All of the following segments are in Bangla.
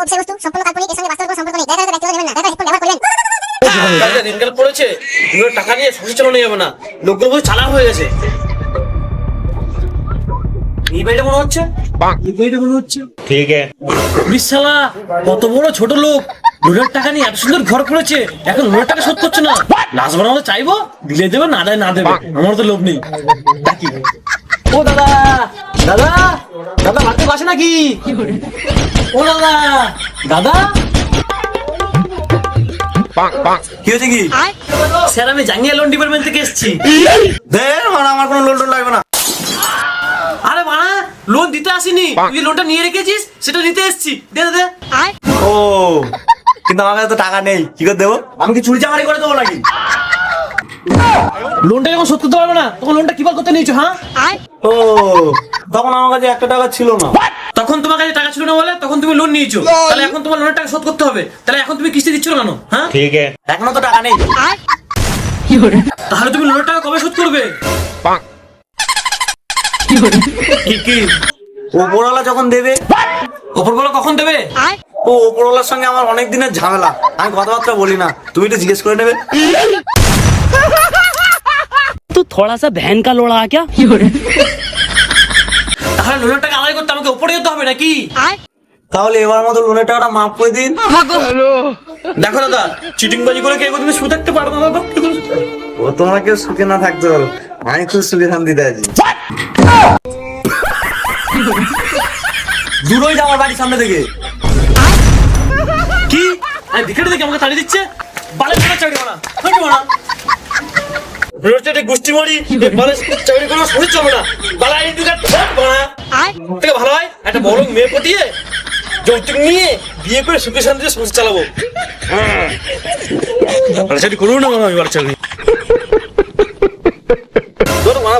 বিষয়বস্তু সম্পূর্ণ কাল্পনিক, এর সঙ্গে বাস্তবের কোনো সম্পর্ক নেই। দয়া করে ব্যক্তিগত নেবেন না, দয়া করে হেডফোন ব্যবহার করবেন। কালকে দিনকাল পড়েছে, এগুলো টাকা নিয়ে সংসার চালানো যাবে না, লোকগুলো বহু চালাক হয়ে গেছে। এই বাড়িটা মনে হচ্ছে, এই বাড়িটা মনে হচ্ছে ठीक है। বিশালা কত বড় ছোট লোক, লোনের টাকা নিয়ে এত সুন্দর ঘর করেছে, এখন লোনের টাকা শোধ করছে না। লাস্ট বার আমাদের চাইবো, দিলে দেবে, না দেয় না দেবে, আমার তো লোভ নেই। ডাকি, ও দাদা, দাদা, দাদা বাড়িতে বাসে নাকি? ও দাদা, দাদা কি হয়েছে কি? স্যার আমি জাঙ্গিয়া লোন ডিপার্টমেন্ট থেকে এসেছি। আমার কোনো লোন টোন লাগবে না। আরে বাড়া, লোন দিতে আসিনি, তুই লোনটা নিয়ে রেখেছিস, সেটা নিতে এসেছি, দে দে দে। ও কিন্তু আমার কাছে তো টাকা নেই, কি করে দেবো? আমি কি চুরি চামারি করে দেবো নাকি? লোনটা যখন শোধ করতে পারবে না, তখন লোনটা কিভাবে করতে নিয়েছো? হ্যাঁ, ও তখন আমার কাছে একটা টাকা ছিল না। তখন তোমার কাছে টাকা ছিল না বলে তখন তুমি লোন নিয়েছো, তাহলে এখন তোমার লোনের টাকা শোধ করতে হবে, তাহলে এখন তুমি কিস্তি দিচ্ছ না কেন? হ্যাঁ ঠিক है। এখনো তো টাকা নেই, তাহলে তুমি লোনের টাকা কবে শোধ করবে? কি ওপরওয়ালা যখন দেবে। ওপরগুলো কখন দেবে? ও ওপরওয়ালার সঙ্গে আমার অনেক দিনের ঝামেলা, আমি কথাবার্তা বলি না, তুমি একটু জিজ্ঞেস করে নেবে। तो थोड़ा सा बहन का लोड़ा क्या? তাহলে লোনের টাকা আদায় করতে আমাকে উপরে যেতে হবে নাকি? তাহলে এবার মতো লোনের টাকাটা মাফ করে দিন। দেখো দাদা, চিটিং বাজি করে কেউ তুমি শুয়ে থাকতে পারো না দাদা। ও তোমাকে সুখে না থাকতে পারো, আমি খুব সুখে শান্তিতে আছি। দূর হয়ে যাও আমার বাড়ির সামনে থেকে। কি আমি ভিখারি দেখে আমাকে তাড়িয়ে দিচ্ছে? বালে চাকরি করা না, গোষ্ঠী মরি, চাকরি করা শরীর চলবে না, বালা এই দুটা থেকে ভালো হয় একটা বড় মেয়ে পটিয়ে যৌতুক নিয়ে বিয়ে করে সুখে শান্তিতে সংসার চালাবো। চাকরি করবো না, আমি বালা চাকরি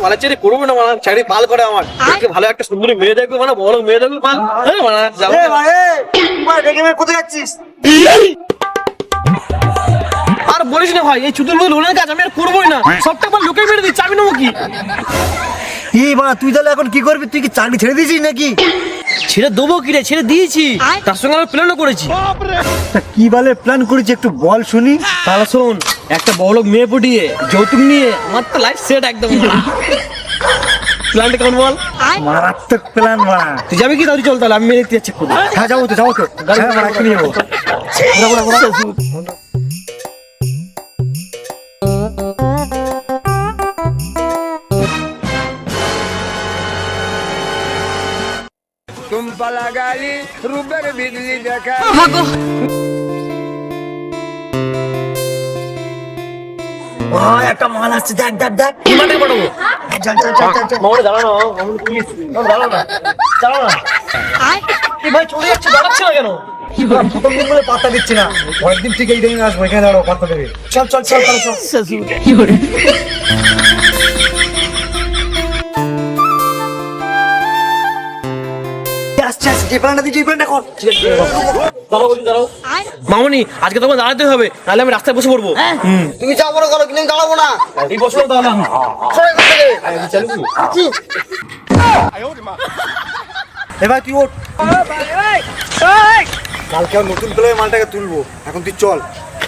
ভালো চাকরি করবো না, চাকরি পাল করে আমার ভালো একটা সুন্দরী মেয়ে দেখবো, মানে বড় মেয়ে দেখবো, কোথায় যাচ্ছিস? আর বলিস না ভাই, এই ছুটির মধ্যে লোনের কাজ আমি আর করবোই না, সবটা আমার লোকে মেরে দিচ্ছি, আমি নেবো কি? এই বাড়া তুই তাহলে এখন কি করবি? তুই কি চাকরি ছেড়ে দিয়েছিস নাকি? ছেড়ে দেবো কি রে, ছেড়ে দিয়েছি, তার সঙ্গে আমি প্ল্যানও করেছি। কি বলে প্ল্যান করেছিস একটু বল শুনি। তাহলে শোন, একটা বড় মেয়ে পটিয়ে যৌতুক নিয়ে আমার তো লাইফ সেট একদম। প্ল্যানটা কেমন বল? মারাত্মক প্ল্যান বাড়া। তুই যাবি কি? তাহলে চল, তাহলে আমি মেরে দিতে যাচ্ছি। হ্যাঁ যাবো তো, যাবো তো। হ্যাঁ বাড়া এক্ষুনি যাবো। একটা মাল আসছে, দেখ দেখ দেখ। মাঠে পাঠাবো। চল চল চল চল চল। মামা দাঁড়ানো, দাঁড়ানো না, দাঁড়ানো না। এই ভাই চলে যাচ্ছে, দাঁড়াচ্ছে না কেন? প্রথম দিন বলে পাত্তা দিচ্ছি না, পরের দিন ঠিক এই টাইমে আসবো, এখানে দাঁড়াও, পাত্তা দেবে। চল চল চল চল চল। আসছে আসছে, যে প্ল্যানটা দিচ্ছি এই প্ল্যানটা কর। মামনি আজকে তোমার দাঁড়াতে হবে, নাহলে আমি রাস্তায় বসে পড়বো। তুমি যা বড় করো, কিন্তু আমি দাঁড়াবো না। এই বসে পড়ো তাহলে। এবার তুই ওঠ, কালকে আর নতুন প্লেয়ার মালটাকে তুলবো, এখন তুই চল।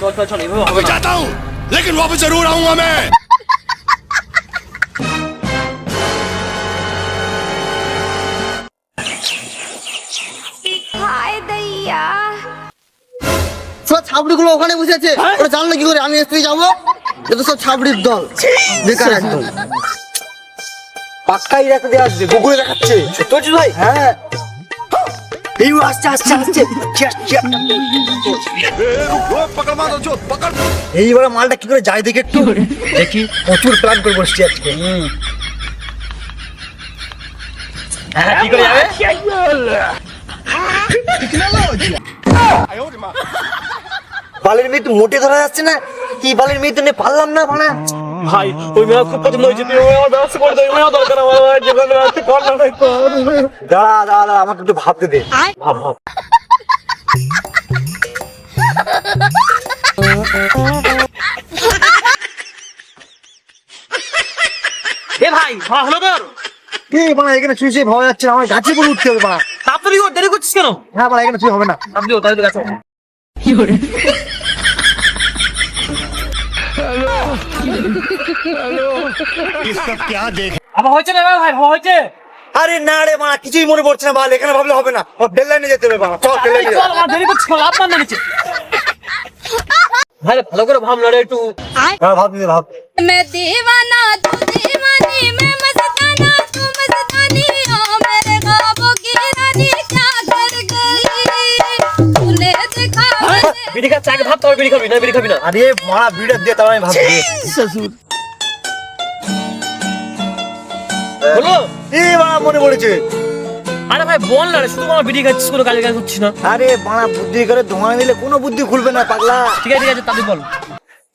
চল চল চল, এভাবে হবে না। जाता हूँ लेकिन वापस जरूर आऊंगा मैं। হায় দইয়া, সব ছাবড়িগুলো ওখানে বসেছে, ওরা জানলো কি করে আমি স্ত্রী যাবো? এটা সব ছাবড়ির দল, বেকার একদম। পাক্কাই রেখে দিয়ে আসবে, গুগলে দেখাচ্ছে। সত্যি বলছিস ভাই? হ্যাঁ এই আসছে আসছে আসছে। এইবারে মালটা কি করে যায় দেখে একটু দেখি। প্রচুর প্ল্যান করে বসছি আজকে। হ্যাঁ, কি করে যাবে? বালের মেয়ে তো মোটে ধরা যাচ্ছে না, কি বালের মেয়ে তো নিয়ে পারলাম না ভাড়া। ভাই ওই মেয়ে খুব পছন্দ হয়েছে, তুই আমার ব্যবস্থা করে দে, ওই মেয়ে দরকার আমার, যেখানে আছে কর না ভাই, কর। দাঁড়া দাঁড়া দাঁড়া, আমাকে একটু ভাবতে দে। ভাব ভাব। এ ভাই, ভালো হলো তোর? কি বাড়া এখানে শুয়ে শুয়ে ভাবা যাচ্ছে না, আমার গাছে করে উঠতে হবে বাড়া। তাড়াতাড়ি কর, দেরি করছিস কেন? হ্যাঁ বড় এখানে তুই হবে না। আপনিও তাড়াতাড়ি গেছো। আবার হয়েছে না ভাই, ভাবা হয়েছে? আরে না রে মা, কিছুই মনে পড়ছে না বাল, এখানে ভাবলে হবে না, ডেল লাইনে যেতে হবে বাবা, চল ডেল লাইনে। চল, আমার দেরি করছিস, চল, আপনার না নিচে। ভাই ভালো করে ভাব না রে একটু। হ্যাঁ ভাব দিদি ভাব। मैं दीवाना तू दीवानी मैं मस्ताना तू मस्तानी ओ मेरे ख्वाबों की रानी क्या कर गई तूने देखा বিড়ি খাচ্ছে, আগে ভাবতে হবে বিড়ি খাবি না বিড়ি খাবি না। আরে মারা ভিডিও দিয়ে তাও আমি ভাবছি। বলো। এই বাবা মনে পড়েছে। আরে ভাই বল না রে, শুধু আমার বিড়ি খাচ্ছিস, কোনো কাজে কাজ করছিস না। আরে বাড়া বুদ্ধি করে ধোঁয়া দিলে কোনো বুদ্ধি খুলবে না পাগলা। ঠিক আছে ঠিক আছে, তাদের বল।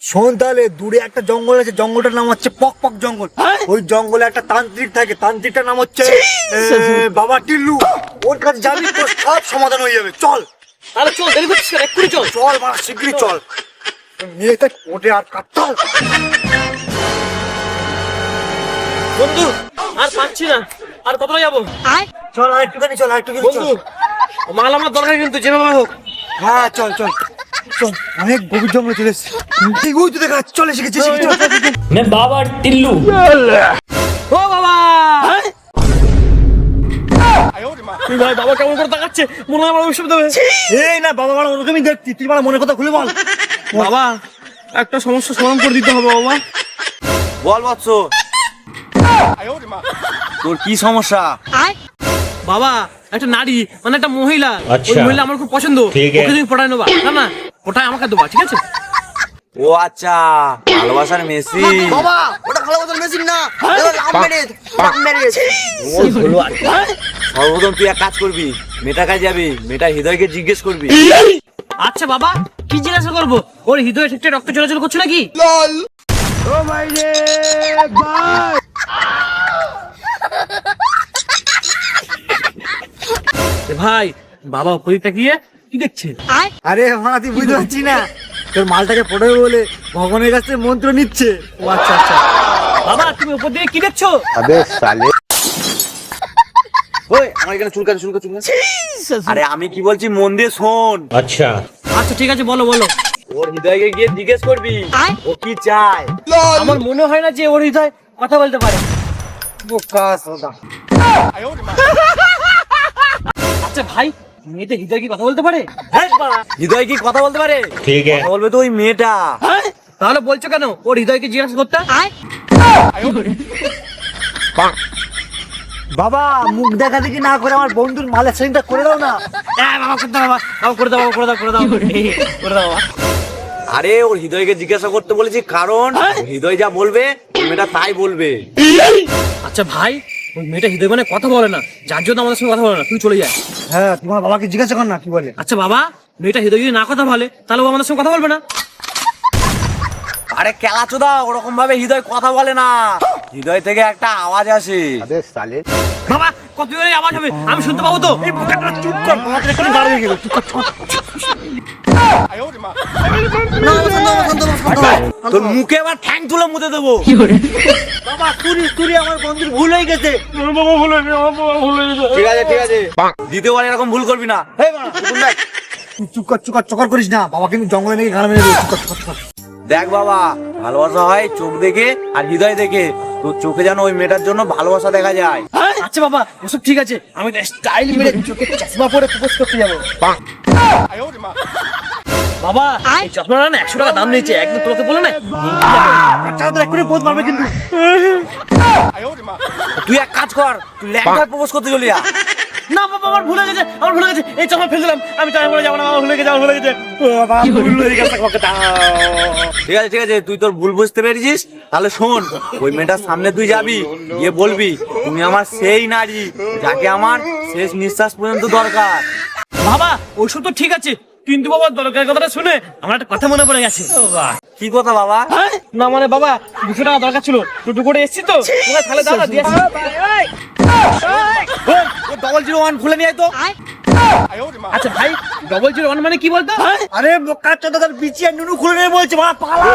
শোন তাহলে, দূরে একটা জঙ্গল আছে, জঙ্গলটার নাম হচ্ছে পক পক জঙ্গল। ওই জঙ্গলে একটা তান্ত্রিক থাকে, তান্ত্রিকটার নাম হচ্ছে বাবা টিল্লু। ওর কাছে যাবি তোর সব সমাধান হয়ে যাবে। চল আরে চল, দেরি করছিস কেন, এক্ষুনি চল। চল বাড়া শিগগিরই চল। মেয়েটা ওটে আর কাটতাল। বন্ধু আর পাচ্ছি না, আর কতটা যাবো? চল আর একটুখানি চল, আর একটুখানি বন্ধু চল। মাল আমার দরকার কিন্তু, যেভাবে হোক। হ্যাঁ চল চল চল, অনেক গভীর জঙ্গলে চলে এসেছি। ঠিক ওই তো দেখা যাচ্ছে, চলে শিখেছি শিখেছি। मैं बाबा टिल्लू। ও বাবা! তুই ভাই বাবা কেমন করে তাকাচ্ছে, মনে হয় আমার অভিশাপ দেবে। এই না বাবা মারা ওরকমই দেখছি, তুই মারা মনের কথা খুলে বল। বাবা একটা সমস্যা সমাধান করে দিতে হবে বাবা। বল বৎস, তোর কি সমস্যা? বাবা একটা নারী মানে একটা মহিলা, ওই মহিলা আমার খুব পছন্দ, ওকে তুমি পটায় নেবা। না না, পটায় আমাকে দেবা, ঠিক আছে? ও আচ্ছা, ভালোবাসার মেশিন। বাবা ওটা ভালোবাসার মেশিন না, লাভ ম্যারেজ, লাভ ম্যারেজ। সর্বপ্রথম তুই এক কাজ করবি, মেয়েটার কাছে যাবি, মেয়েটার হৃদয়কে জিজ্ঞেস করবি। আচ্ছা বাবা, কি জিজ্ঞাসা করবো? ওর হৃদয়ে ঠিকঠাক রক্ত চলাচল করছে নাকি? ভাই বাবা ওপরে তাকিয়ে কি দেখছে? আরে মারা তুই বুঝতে পারছি না, তোর মালটাকে পড়াবে বলে ভগবানের কাছে মন্ত্র নিচ্ছে। ও আচ্ছা আচ্ছা। বাবা তুমি উপর দিকে কি দেখছো? ওই আমার এখানে চুলকাচ্ছে চুলকাচ্ছে। আরে আমি কি বলছি মন দিয়ে শোন। আচ্ছা ঠিক আছে, বলো বলো। ওর হৃদয়কে গিয়ে জিজ্ঞেস করবি ও কি চায়। আমার মনে হয় না যে ওর হৃদয় কথা বলতে পারে। বোকা সোদা। আচ্ছা ভাই, মেয়েটা হৃদয় কি কথা বলতে পারে? হৃদয় কি কথা বলতে পারে? ঠিক আছে, বলবে তো ওই মেয়েটা। তাহলে বলছো কেন ওর হৃদয়কে জিজ্ঞাসা করতে? বাবা মুখ দেখা দেখি না করে আমার বন্ধুর মালের সেটিংটা করে দাও না। বাবা করতে বাবা, বাবা করে দাও, করে দাও, করে দাও, করে দাও। আরে ওর হৃদয়কে জিজ্ঞাসা করতে বলেছি, কারণ হৃদয় যা বলবে ওই মেয়েটা তাই বলবে। আচ্ছা ভাই, ওই মেয়েটা হৃদয় মানে কথা বলে না, যার জন্য আমাদের সঙ্গে কথা বলে না, তুই চলে যায়। হ্যাঁ তোমার বাবাকে জিজ্ঞাসা কর না কি বলে। আচ্ছা বাবা, মেয়েটা হৃদয় যদি না কথা বলে তাহলে ও আমাদের সঙ্গে কথা বলবে না? আরে কেলাচোদা, ওরকম ভাবে হৃদয় কথা বলে না, হৃদয় থেকে একটা আওয়াজ আসে। বাবা কত জোরে আওয়াজ হবে, আমি শুনতে পাবো তো? এই বোকাটা চুপ কর, আমাদের এখানে দাঁড়িয়ে গেল। চুপ কর, চুপ কর। তোর মুখে আবার ঠ্যাং তুলে মুতে দেবো। বাবা তুই আমার বন্ধুর ভুল হয়ে গেছে। ঠিক আছে ঠিক আছে, দ্বিতীয়বার এরকম ভুল করবি না। এই বাবা, তুই চুপ কর চকর করিস না, বাবা কিন্তু জঙ্গলে নাকি গান মেরে দেবে। চুপ কর চুপ কর। দেখ বাবা, ভালোবাসা হয় চোখ দেখে আর হৃদয় দেখে। তোর চোখে যেন ওই মেয়েটার জন্য ভালোবাসা দেখা যায়। আচ্ছা বাবা, ওসব ঠিক আছে, আমি স্টাইল মেরে চোখে চশমা পরে প্রপোজ করতে যাবো। বাবা এই চশমাটা না 100 টাকা দাম নিয়েছে, একদম তোকে বলে না। বাচ্চারা তো এক্ষুনি পোজ মারবে কিন্তু। তুই এক কাজ কর, তুই ল্যাংটায় প্রপোজ করতে চলি যা। না বাবা, আমার ভুলে গেছে, আমার ভুলে গেছে, এই চশমা ফেলে দিলাম, আমি টাইম করে যাবো না, আমার ভুলে গেছে, আমার ভুলে গেছে। বাবা ভুল হয়ে গেছে, ওকে দাও। ঠিক আছে ঠিক আছে, তুই তোর ভুল বুঝতে পেরেছিস। তাহলে শোন, ওই মেয়েটার সামনে তুই যাবি, গিয়ে বলবি তুমি আমার সেই নারী যাকে আমার শেষ নিঃশ্বাস পর্যন্ত দরকার। বাবা ওইসব তো ঠিক আছে, কিন্তু বাবা দরকারের কথাটা শুনে আমার একটা কথা মনে পড়ে গেছে। কি কথা বাবা? না মানে বাবা 200 টাকা দরকার ছিল, টোটো করে এসেছি তো, তোমরা তাহলে দাও না, দিয়ে আসি। 001 খুলে নিয়ে আয় তো। আচ্ছা ভাই, 001 মানে কি বলতো? আরে বোকা চোদা, তোর বিচি আর নুনু খুলে নিয়ে বলছে বাবা পালা।